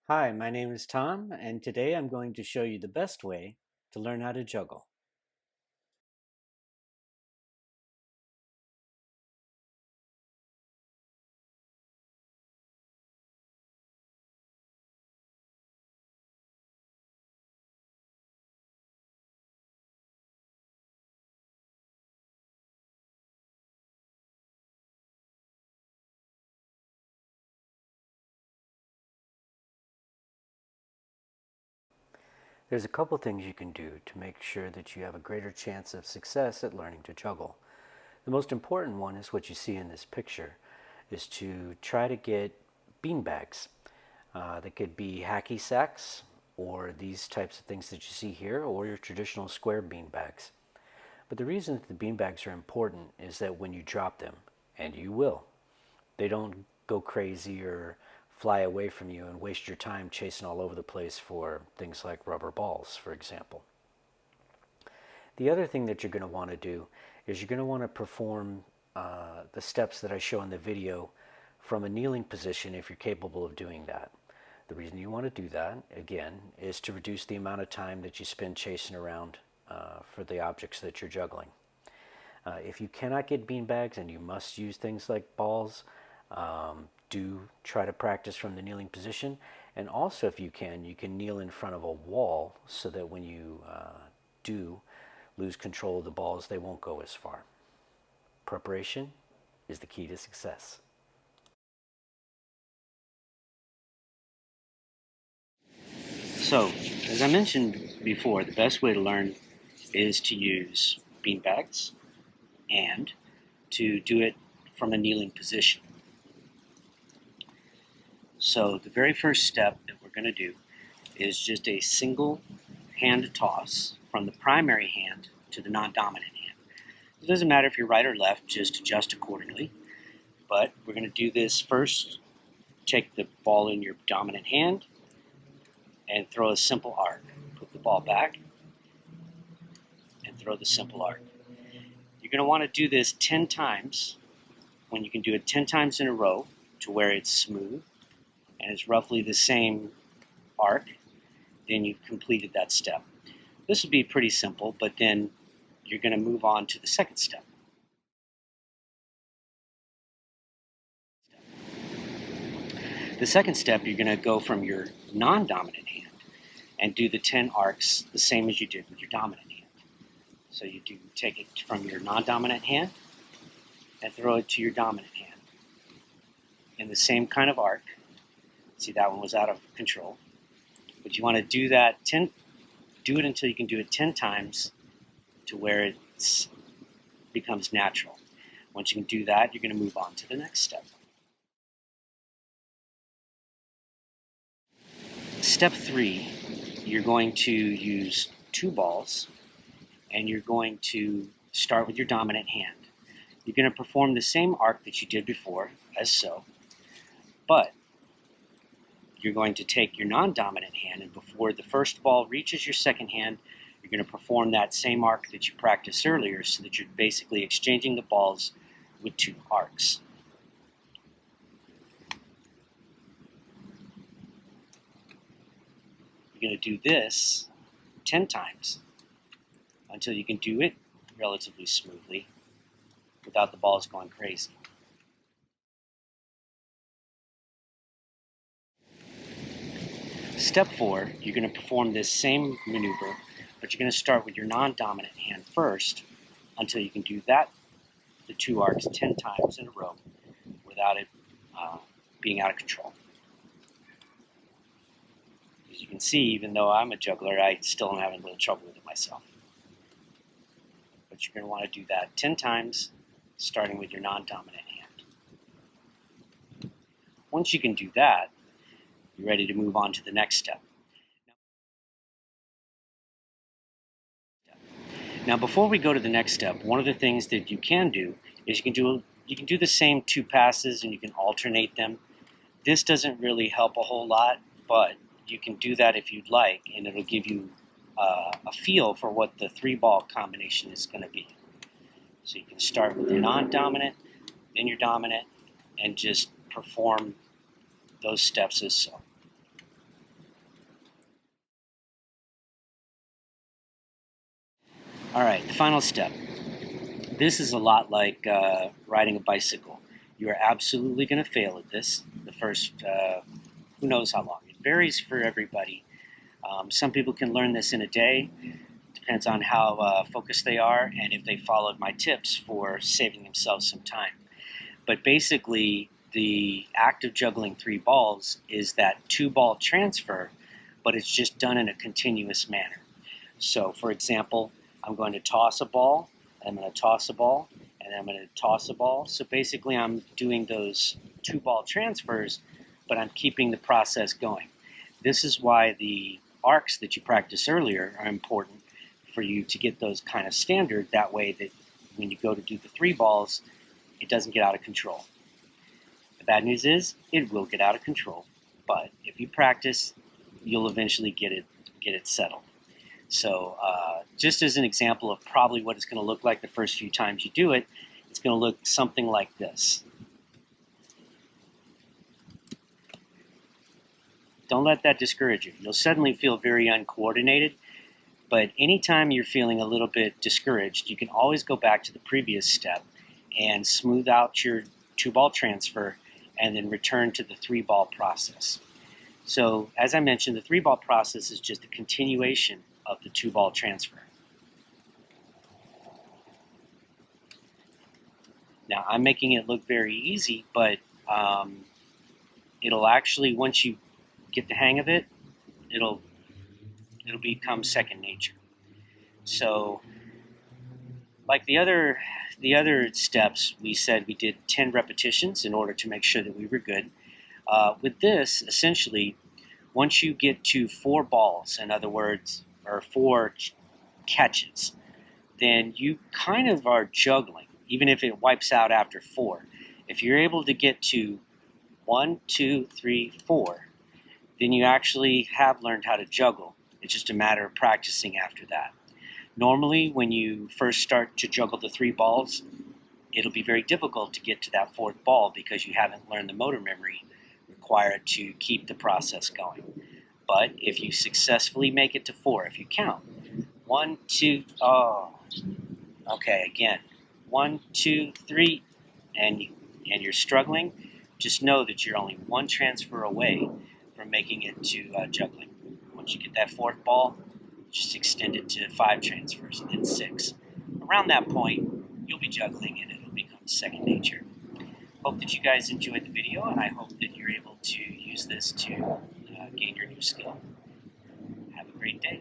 Hi, my name is Tom, and today I'm going to show you the best way to learn how to juggle. There's a couple things you can do to make sure that you have a greater chance of success at learning to juggle. The most important one is what you see in this picture, is to try to get beanbags. That could be hacky sacks, or these types of things that you see here, or your traditional square beanbags. But the reason that the beanbags are important is that when you drop them, and you will, they don't go crazy or fly away from you and waste your time chasing all over the place for things like rubber balls, for example. The other thing that you're going to want to do is you're going to want to perform the steps that I show in the video from a kneeling position if you're capable of doing that. The reason you want to do that, again, is to reduce the amount of time that you spend chasing around for the objects that you're juggling. If you cannot get beanbags and you must use things like balls, do try to practice from the kneeling position. And also, if you can kneel in front of a wall so that when you do lose control of the balls, they won't go as far. Preparation is the key to success. So, as I mentioned before, the best way to learn is to use beanbags and to do it from a kneeling position. So the very first step that we're going to do is just a single hand toss from the primary hand to the non-dominant hand. It doesn't matter if you're right or left, just adjust accordingly. But we're going to do this first. Take the ball in your dominant hand and throw a simple arc. Put the ball back and throw the simple arc. You're going to want to do this 10 times. When you can do it 10 times in a row to where it's smooth and it's roughly the same arc, then you've completed that step. This would be pretty simple, but then you're going to move on to the second step. The second step, you're going to go from your non-dominant hand and do the 10 arcs the same as you did with your dominant hand. So you do take it from your non-dominant hand and throw it to your dominant hand in the same kind of arc. See, that one was out of control. But you want to do that do it until you can do it 10 times to where it becomes natural. Once you can do that, you're going to move on to the next step. Step 3, you're going to use 2 balls and you're going to start with your dominant hand. You're going to perform the same arc that you did before, as so, but you're going to take your non-dominant hand, and before the first ball reaches your second hand, you're going to perform that same arc that you practiced earlier, so that you're basically exchanging the balls with 2 arcs. You're going to do this 10 times until you can do it relatively smoothly without the balls going crazy. Step 4, you're going to perform this same maneuver, but you're going to start with your non-dominant hand first until you can do that, the 2 arcs 10 times in a row without it being out of control. As you can see, even though I'm a juggler, I still am having a little trouble with it myself. But you're going to want to do that 10 times, starting with your non-dominant hand. Once you can do that, you're ready to move on to the next step. Now, before we go to the next step, one of the things that you can do is you can do the same 2 passes and you can alternate them. This doesn't really help a whole lot, but you can do that if you'd like, and it'll give you a feel for what the 3-ball combination is going to be. So you can start with your non-dominant, then your dominant, and just perform those steps as so. All right, the final step. This is a lot like riding a bicycle. You are absolutely going to fail at this the first, who knows how long. It varies for everybody. Some people can learn this in a day. Depends on how focused they are and if they followed my tips for saving themselves some time. But basically, the act of juggling 3 balls is that 2-ball transfer, but it's just done in a continuous manner. So, for example, I'm going to toss a ball, I'm going to toss a ball, and I'm going to toss a ball. So basically, I'm doing those 2-ball transfers, but I'm keeping the process going. This is why the arcs that you practiced earlier are important for you to get those kind of standard. That way that when you go to do the 3 balls, it doesn't get out of control. The bad news is it will get out of control, but if you practice, you'll eventually get it settled. So just as an example of probably what it's going to look like the first few times you do it, it's going to look something like this. Don't let that discourage you. You'll suddenly feel very uncoordinated, but anytime you're feeling a little bit discouraged, you can always go back to the previous step and smooth out your 2-ball transfer and then return to the 3-ball process. So as I mentioned, the 3-ball process is just a continuation of the 2-ball transfer. Now I'm making it look very easy, but it'll actually, once you get the hang of it, it'll become second nature. So like the other steps, we said we did 10 repetitions in order to make sure that we were good. With this, essentially, once you get to 4 balls, in other words, or 4 catches, then you kind of are juggling, even if it wipes out after 4. If you're able to get to 1, 2, 3, 4, then you actually have learned how to juggle. It's just a matter of practicing after that. Normally, when you first start to juggle the 3 balls, it'll be very difficult to get to that 4th ball because you haven't learned the motor memory required to keep the process going. But if you successfully make it to 4, if you count 1, 2, okay, again, 1, 2, 3, and you're struggling, just know that you're only 1 transfer away from making it to juggling. Once you get that 4th ball, just extend it to 5 transfers and then 6. Around that point, you'll be juggling and it'll become second nature. Hope that you guys enjoyed the video, and I hope that you're able to use this to gain your new skill. Have a great day.